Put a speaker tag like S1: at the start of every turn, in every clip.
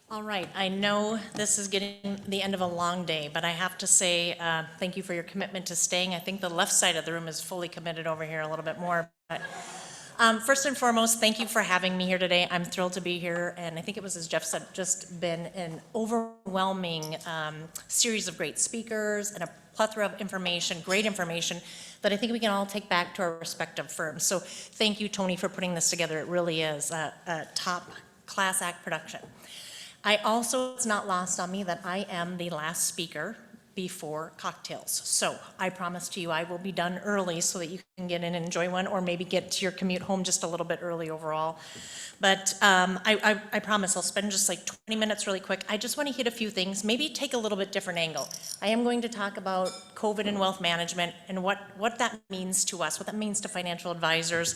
S1: All right, I know this is getting the end of a long day, but I have to say thank you for your commitment to staying. I think the left side of the room is fully committed over here a little bit more. But first and foremost, thank you for having me here today. I'm thrilled to be here, and I think it was, as Jeff said, just been an overwhelming series of great speakers and a plethora of information, great information, that I think we can all take back to our respective firms. So thank you, Tony, for putting this together. It really is a top class act production. I also, it's not lost on me that I am the last speaker before cocktails. So I promise to you I will be done early so that you can get in and enjoy one, or maybe get to your commute home just a little bit early overall. But I promise I'll spend just like 20 minutes really quick. I just want to hit a few things, maybe take a little bit different angle. I am going to talk about COVID and wealth management and what that means to us, what that means to financial advisors.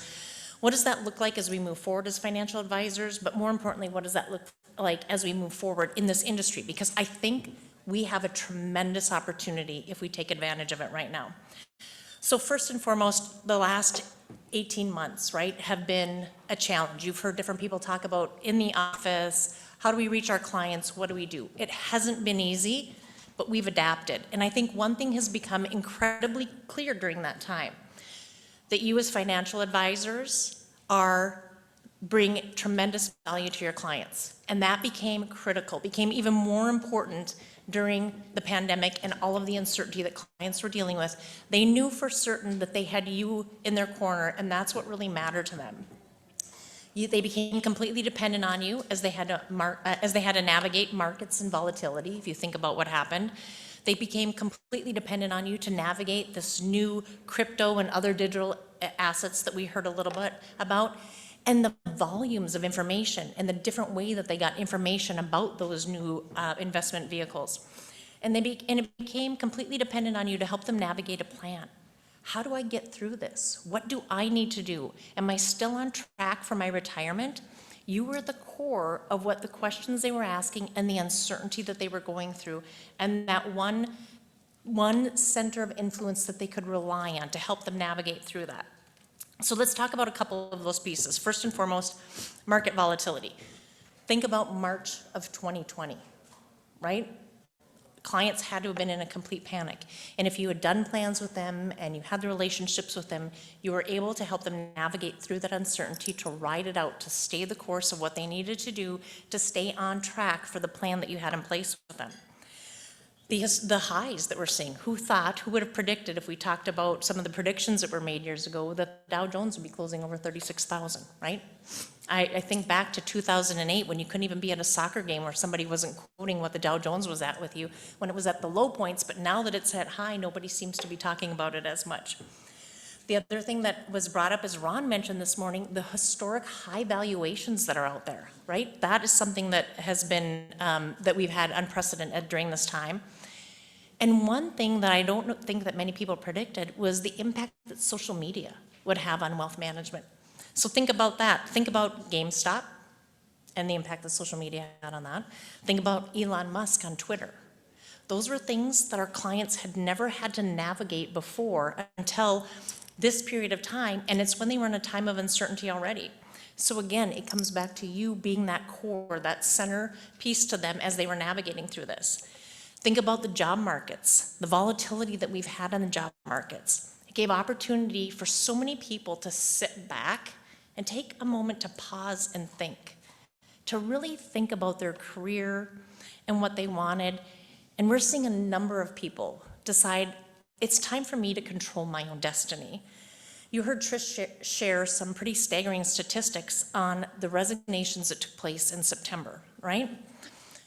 S1: What does that look like as we move forward as financial advisors? But more importantly, what does that look like as we move forward in this industry? Because I think we have a tremendous opportunity if we take advantage of it right now. So first and foremost, the last 18 months, right, have been a challenge. You've heard different people talk about in the office, how do we reach our clients, what do we do? It hasn't been easy, but we've adapted. And I think one thing has become incredibly clear during that time, that you as financial advisors bring tremendous value to your clients. And that became critical, became even more important during the pandemic and all of the uncertainty that clients were dealing with. They knew for certain that they had you in their corner, and that's what really mattered to them. They became completely dependent on you as they had to navigate markets and volatility. If you think about what happened, they became completely dependent on you to navigate this new crypto and other digital assets that we heard a little bit about, and the volumes of information and the different way that they got information about those new investment vehicles. And it became completely dependent on you to help them navigate a plan. How do I get through this? What do I need to do? Am I still on track for my retirement? You were at the core of what the questions they were asking and the uncertainty that they were going through, and that one center of influence that they could rely on to help them navigate through that. So let's talk about a couple of those pieces. First and foremost, market volatility. Think about March of 2020, right? Clients had to have been in a complete panic. And if you had done plans with them and you had the relationships with them, you were able to help them navigate through that uncertainty, to ride it out, to stay the course of what they needed to do, to stay on track for the plan that you had in place with them. The highs that we're seeing, who would have predicted, if we talked about some of the predictions that were made years ago, that Dow Jones would be closing over 36,000, right? I think back to 2008 when you couldn't even be at a soccer game where somebody wasn't quoting what the Dow Jones was at with you, when it was at the low points, but now that it's at high, nobody seems to be talking about it as much. The other thing that was brought up, as Ron mentioned this morning, the historic high valuations that are out there, right? That is something that has been, that we've had unprecedented during this time. And one thing that I don't think that many people predicted was the impact that social media would have on wealth management. So think about that. Think about GameStop and the impact that social media had on that. Think about Elon Musk on Twitter. Those were things that our clients had never had to navigate before until this period of time, and it's when they were in a time of uncertainty already. So again, it comes back to you being that core, that center piece to them as they were navigating through this. Think about the job markets, the volatility that we've had on the job markets. It gave opportunity for so many people to sit back and take a moment to pause and think, to really think about their career and what they wanted. And we're seeing a number of people decide, it's time for me to control my own destiny. You heard Trish share some pretty staggering statistics on the resignations that took place in September, right?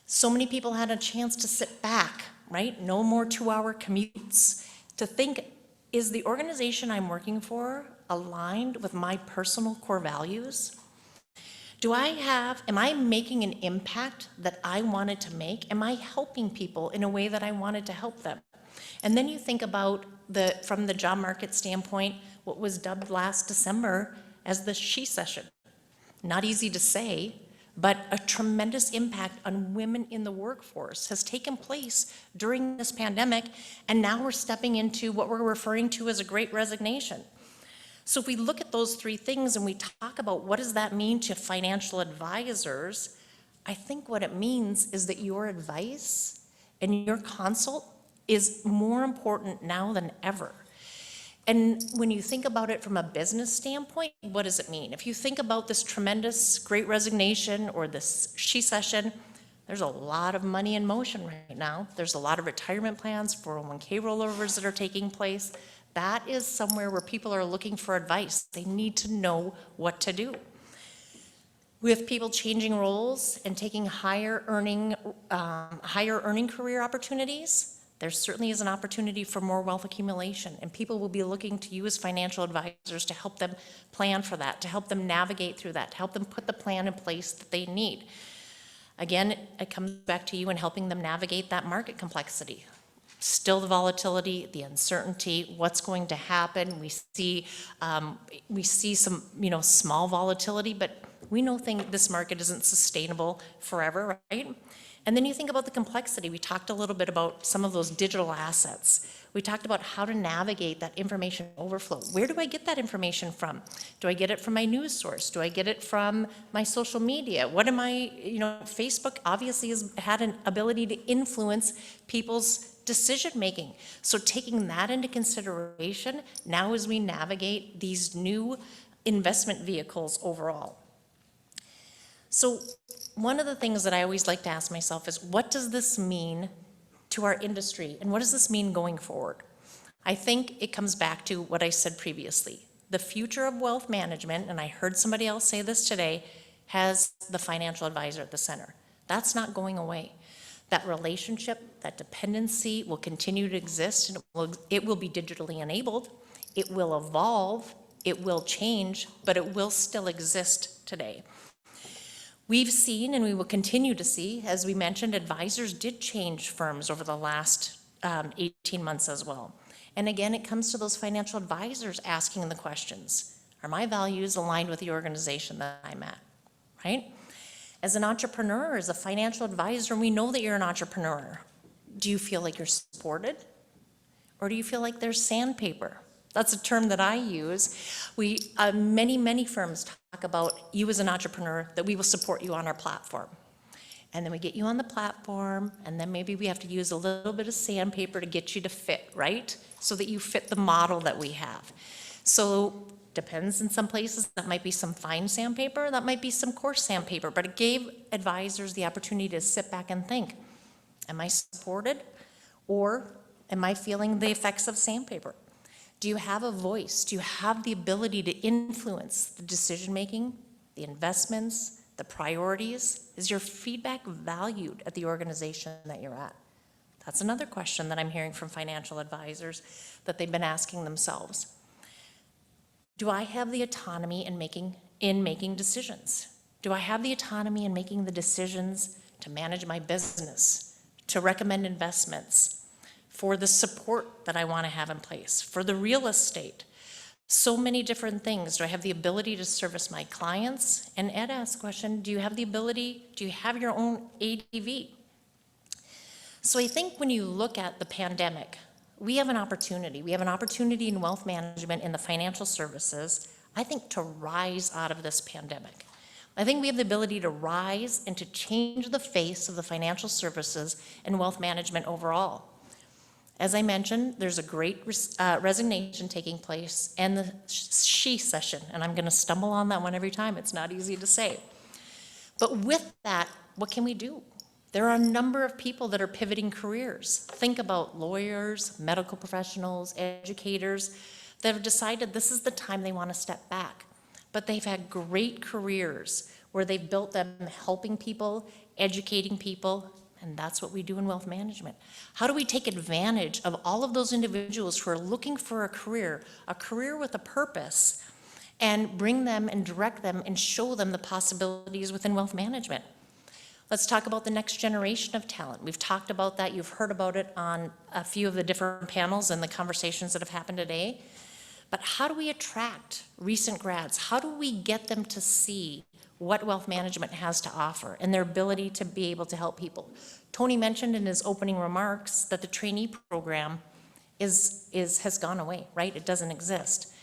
S1: So many people had a chance to sit back, right? No more 2-hour commutes, to think, is the organization I'm working for aligned with my personal core values? Am I making an impact that I wanted to make? Am I helping people in a way that I wanted to help them? And then you think about from the job market standpoint, what was dubbed last December as the she session. Not easy to say, but a tremendous impact on women in the workforce has taken place during this pandemic, and now we're stepping into what we're referring to as a great resignation. So if we look at those three things and we talk about what does that mean to financial advisors, I think what it means is that your advice and your consult is more important now than ever. And when you think about it from a business standpoint, what does it mean? If you think about this tremendous great resignation or this she-cession, there's a lot of money in motion right now. There's a lot of retirement plans, 401k rollovers that are taking place. That is somewhere where people are looking for advice. They need to know what to do. With people changing roles and taking higher earning career opportunities, there certainly is an opportunity for more wealth accumulation, and people will be looking to you as financial advisors to help them plan for that, to help them navigate through that, to help them put the plan in place that they need. Again, it comes back to you and helping them navigate that market complexity. Still the volatility, the uncertainty, what's going to happen. We see some, small volatility, but we know this market isn't sustainable forever, right? And then you think about the complexity. We talked a little bit about some of those digital assets. We talked about how to navigate that information overflow. Where do I get that information from? Do I get it from my news source? Do I get it from my social media? What am I, Facebook obviously has had an ability to influence people's decision making. So taking that into consideration now as we navigate these new investment vehicles overall. So one of the things that I always like to ask myself is, what does this mean to our industry, and what does this mean going forward? I think it comes back to what I said previously. The future of wealth management, and I heard somebody else say this today, has the financial advisor at the center. That's not going away. That relationship, that dependency will continue to exist, and it will be digitally enabled. It will evolve, it will change, but it will still exist today. We've seen, and we will continue to see, as we mentioned, advisors did change firms over the last 18 months as well. And again, it comes to those financial advisors asking the questions. Are my values aligned with the organization that I'm at, right? As an entrepreneur, as a financial advisor, we know that you're an entrepreneur. Do you feel like you're supported? Or do you feel like there's sandpaper? That's a term that I use. Many firms talk about you as an entrepreneur, that we will support you on our platform. And then we get you on the platform, and then maybe we have to use a little bit of sandpaper to get you to fit, right? So that you fit the model that we have. So depends, in some places that might be some fine sandpaper, that might be some coarse sandpaper, but it gave advisors the opportunity to sit back and think, am I supported, or am I feeling the effects of sandpaper? Do you have a voice? Do you have the ability to influence the decision-making, the investments, the priorities? Is your feedback valued at the organization that you're at? That's another question that I'm hearing from financial advisors that they've been asking themselves. Do I have the autonomy in making decisions? Do I have the autonomy in making the decisions to manage my business, to recommend investments, for the support that I want to have in place, for the real estate? So many different things. Do I have the ability to service my clients? And Ed asked the question, do you have your own ADV? So I think when you look at the pandemic, we have an opportunity. We have an opportunity in wealth management, in the financial services, I think, to rise out of this pandemic. I think we have the ability to rise and to change the face of the financial services and wealth management overall. As I mentioned, there's a great resignation taking place, and the she-cession, and I'm going to stumble on that one every time. It's not easy to say. But with that, what can we do? There are a number of people that are pivoting careers. Think about lawyers, medical professionals, educators that have decided this is the time they want to step back. But they've had great careers where they've built them helping people, educating people, and that's what we do in wealth management. How do we take advantage of all of those individuals who are looking for a career with a purpose, and bring them and direct them and show them the possibilities within wealth management? Let's talk about the next generation of talent. We've talked about that. You've heard about it on a few of the different panels and the conversations that have happened today. But how do we attract recent grads? How do we get them to see what wealth management has to offer and their ability to be able to help people? Tony mentioned in his opening remarks that the trainee program has gone away, right? It doesn't exist.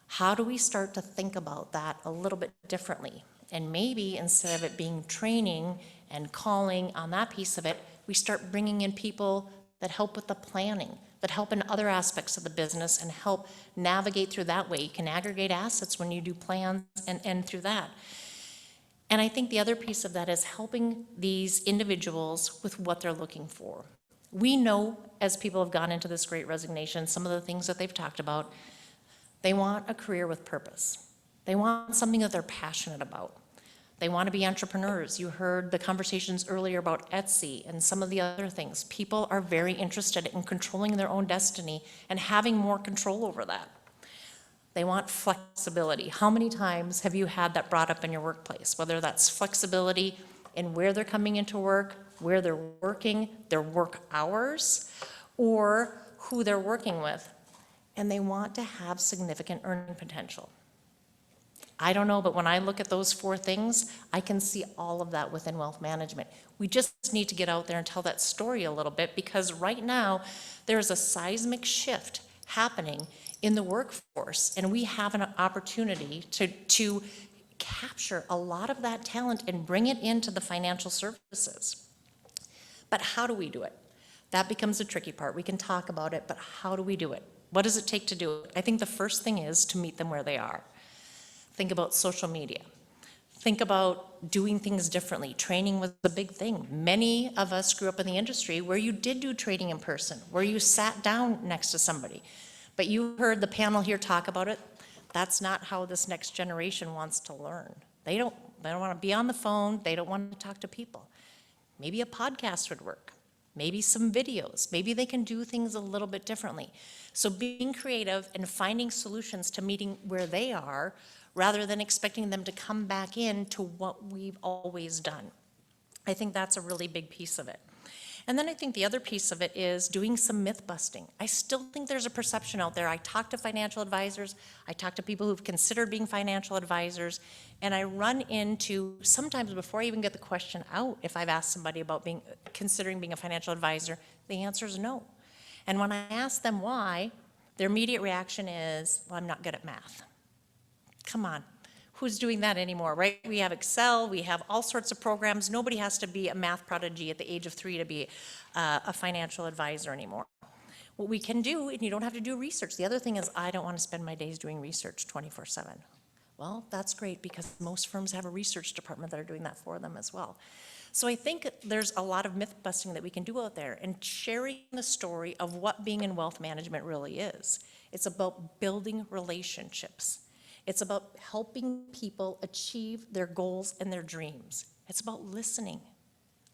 S1: How do we start to think about that a little bit differently? And maybe instead of it being training and calling on that piece of it, we start bringing in people that help with the planning, that help in other aspects of the business and help navigate through that way. You can aggregate assets when you do plans and through that. And I think the other piece of that is helping these individuals with what they're looking for. We know, as people have gone into this great resignation, some of the things that they've talked about, they want a career with purpose. They want something that they're passionate about. They want to be entrepreneurs. You heard the conversations earlier about Etsy and some of the other things. People are very interested in controlling their own destiny and having more control over that. They want flexibility. How many times have you had that brought up in your workplace? Whether that's flexibility in where they're coming into work, where they're working, their work hours, or who they're working with. And they want to have significant earning potential. I don't know, but when I look at those 4 things, I can see all of that within wealth management. We just need to get out there and tell that story a little bit, because right now there's a seismic shift happening in the workforce, and we have an opportunity to capture a lot of that talent and bring it into the financial services. But how do we do it? That becomes a tricky part. We can talk about it, but how do we do it? What does it take to do it? I think the first thing is to meet them where they are. Think about social media. Think about doing things differently. Training was a big thing. Many of us grew up in the industry where you did do training in person, where you sat down next to somebody. But you heard the panel here talk about it. That's not how this next generation wants to learn. They don't want to be on the phone. They don't want to talk to people. Maybe a podcast would work. Maybe some videos. Maybe they can do things a little bit differently. So being creative and finding solutions to meeting where they are, rather than expecting them to come back into what we've always done. I think that's a really big piece of it. And then I think the other piece of it is doing some myth busting. I still think there's a perception out there. I talk to financial advisors, I talk to people who've considered being financial advisors, and I run into, sometimes before I even get the question out, if I've asked somebody about considering being a financial advisor, the answer is no. And when I ask them why, their immediate reaction is, well, I'm not good at math. Come on, who's doing that anymore, right? We have Excel, we have all sorts of programs. Nobody has to be a math prodigy at the age of 3 to be a financial advisor anymore. What we can do, and you don't have to do research. The other thing is, I don't want to spend my days doing research 24/7. Well, that's great, because most firms have a research department that are doing that for them as well. So I think there's a lot of myth busting that we can do out there and sharing the story of what being in wealth management really is. It's about building relationships. It's about helping people achieve their goals and their dreams. It's about listening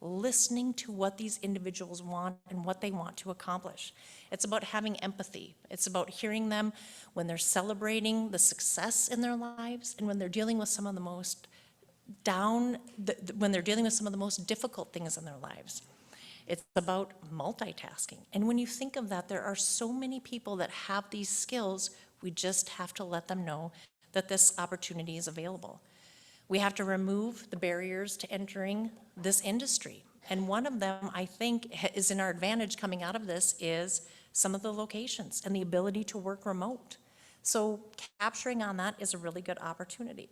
S1: to what these individuals want and what they want to accomplish. It's about having empathy. It's about hearing them when they're celebrating the success in their lives and when they're dealing with some of the most when they're dealing with some of the most difficult things in their lives. It's about multitasking. And when you think of that, there are so many people that have these skills. We just have to let them know that this opportunity is available. We have to remove the barriers to entering this industry. And one of them, I think, is in our advantage coming out of this is some of the locations and the ability to work remote. So capturing on that is a really good opportunity.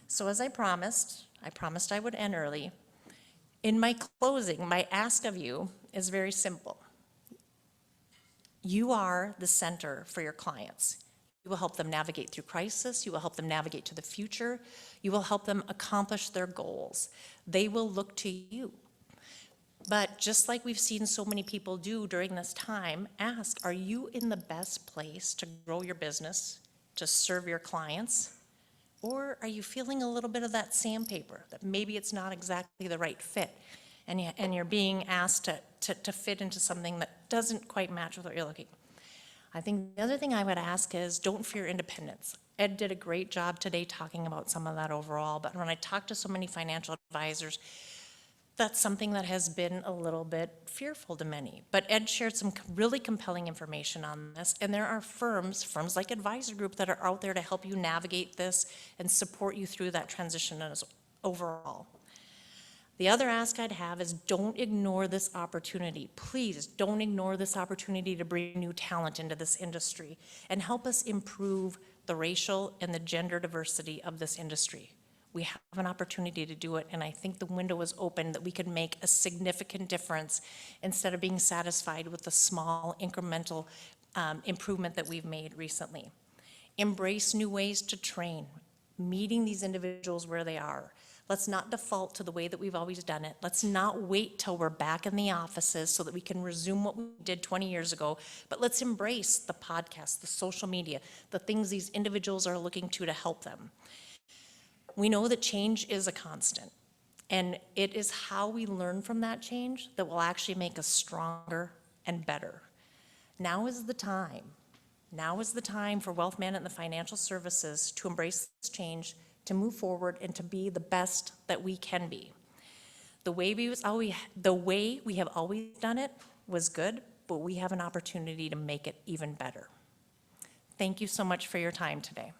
S1: So as I promised I would end early. In my closing, my ask of you is very simple. You are the center for your clients. You will help them navigate through crisis. You will help them navigate to the future. You will help them accomplish their goals. They will look to you. But just like we've seen so many people do during this time, ask, are you in the best place to grow your business, to serve your clients? Or are you feeling a little bit of that sandpaper, that maybe it's not exactly the right fit, and you're being asked to fit into something that doesn't quite match with what you're looking? I think the other thing I would ask is don't fear independence. Ed did a great job today talking about some of that overall, but when I talk to so many financial advisors, that's something that has been a little bit fearful to many. But Ed shared some really compelling information on this, and there are firms like Advisor Group, that are out there to help you navigate this and support you through that transition as overall. The other ask I'd have is don't ignore this opportunity. Please don't ignore this opportunity to bring new talent into this industry and help us improve the racial and the gender diversity of this industry. We have an opportunity to do it, and I think the window is open that we could make a significant difference instead of being satisfied with the small incremental improvement that we've made recently. Embrace new ways to train, meeting these individuals where they are. Let's not default to the way that we've always done it. Let's not wait till we're back in the offices so that we can resume what we did 20 years ago, but let's embrace the podcast, the social media, the things these individuals are looking to help them. We know that change is a constant, and it is how we learn from that change that will actually make us stronger and better. Now is the time. Now is the time for wealth management and the financial services to embrace this change, to move forward, and to be the best that we can be. The way we have always done it was good, but we have an opportunity to make it even better. Thank you so much for your time today.